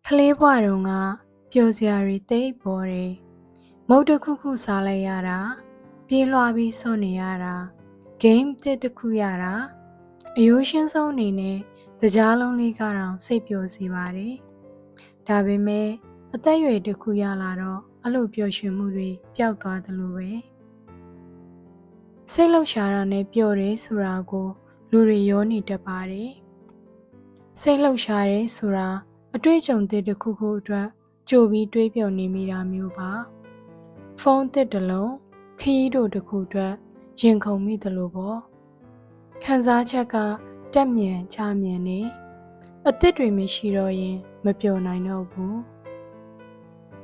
ကလေးဘဝတုန်းကပျော်စရာတွေတိတ်ပေါ်တယ်။မုတ်တစ်ခုခုစားလိုက်ရတာပြေးလွှားပြီးစွန့်နေရတာဂိမ်းတစ်ခုရတာအယိုးရှင်းဆုံးအနေနဲ့တကြားလုံးလေးကတော့စိတ်ပျော်စေပါတယ်။ဒါပေမဲ့အသက်အရွယ်တစ်ခုရလာတော့အဲ့လိုပျော်ရွှင်မှုတွေပျောက်သွားသလိုပဲစိတ်လှုပ်ရှားတာနဲ့ပျော်တယ်ဆိုတာကိုလူတွေရောနေတတ်ပါတယ်။စိတ်လှုပ်ရှားတယ်ဆိုတာအတွေ့အကြုံတစ်ခုခုအတွက်ကြိုပြီးတွေးပျော်နေမိတာမျိုးပါဖုန်းတစ်လုံးခရီးတို့တစ်ခုအတွက်ရင်ခုန်မိသလိုပေါ့ခံစားချက်ကတက်မြန်ချမြန်နေအသစ်တွေမရှိတော့ရင်မပျော်နိုင်တော့ဘူး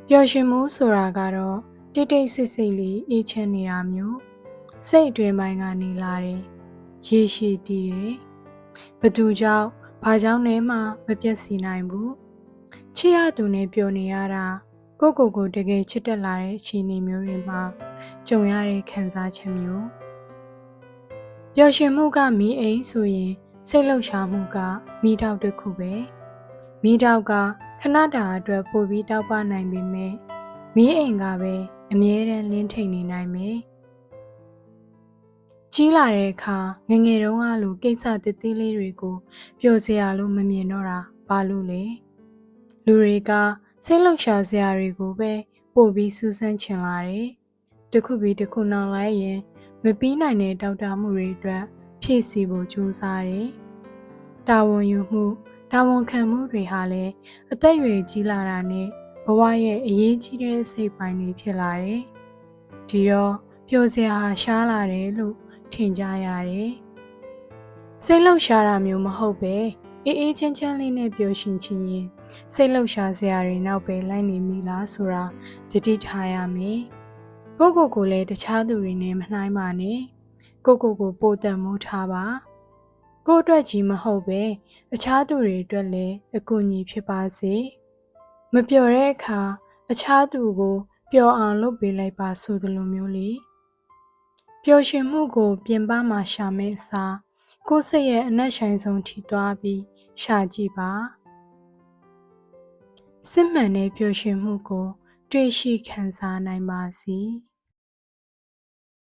ပျော်ရွှင်မှုဆိုတာကတော့တိတ်တိတ်ဆိတ်ဆိတ်လေးအေးချမ်းနေတာမျိုးစိတ်အတွင်းပိုင်းကနေလာတယ်ရေရှည်တည်တယ်ဘသူကြောင့်ဘာကြောင့်လဲမှမပြတ်စီနိုင်ဘူးချစ်ရသူနဲ့ပျော်နေရတာကိုတကယ်ချစ်တက်လာတဲ့အခြေအနေမျိုးတွေမှာကြုံရတဲ့ခံစားချက်မျိုးပျော်ရွှင်မှုကမီးအိမ်ဆိုရင်စိတ်လှုပ်ရှားမှုကမီးတောက်တစ်ခုပဲမီးတောက်ကခဏတာအတွက်ပို့ပြီးတောက်ပနိုင်ပေမဲ့မီးအိမ်ကပဲအမြဲတမ်းလင်းထိန်နေနိုင်မယ်ကြီးလာတဲ့အခါငယ်ငယ်တုန်းကလိုကိစ္စသေးသေးလေးတွေကိုပျော်စရာလို့မမြင်တော့တာဘာလို့လဲလူတွေကစိတ်လှုပ်ရှားစရာတွေကိုပဲပို့ပြီးစူးစမ်းချင်လာတယ်။တစ်ခုပြီးတစ်ခုနောက်လိုက်ရင်မပြီးနိုင်တဲ့တောက်တမှုတွေအတွက်ဖြည့်ဆည်းဖို့ကြိုးစားတယ်။တာဝန်ယူမှုတာဝန်ခံမှုတွေဟာလည်းအသက်အရွယ်ကြီးလာတာနဲ့ဘဝရဲ့အရေးကြီးတဲ့စိတ်ပိုင်းတွေဖြစ်လာတယ်။ဒီတော့ပျော်စရာရှားလာတယ်လို့ထင်ကြရတယ်။စိတ်လှုပ်ရှားတာမျိုးမဟုတ်ပဲအေးအေးချမ်းချမ်းလေးနဲ့ပျော်ရွှင်ခြင်းရင်စိတ်လှုပ်ရှားစရာတွေနောက်ပဲလိုက်နေမိလားဆိုတာသတိထားရမယ်။ကိုလည်းတခြားသူတွေနဲ့မနှိုင်းပါနဲ့။ကိုပိုတန်မိုးထားပါ။ကိုအတွက်ကြီးမဟုတ်ပဲအခြားသူတွေအတွက်လည်းအကူအညီဖြစ်ပါစေ။မပျော်တဲ့အခါအခြားသူကိုပျော်အောင်လုပ်ပေးလိုက်ပါဆိုသလိုမျိုးလေ။ပျော်ရွှင်မှုကိုပြင်ပမှာရှာမဲ့အစားကိုယ်စိတ်ရဲ့အနက်ရှိုင်ဆုံးထိသွားပြီးရှာကြည့်ပါစစ်မှန်တဲ့ပျော်ရွှင်မှုကိုတွေ့ရှိခံစားနိုင်ပါစေ။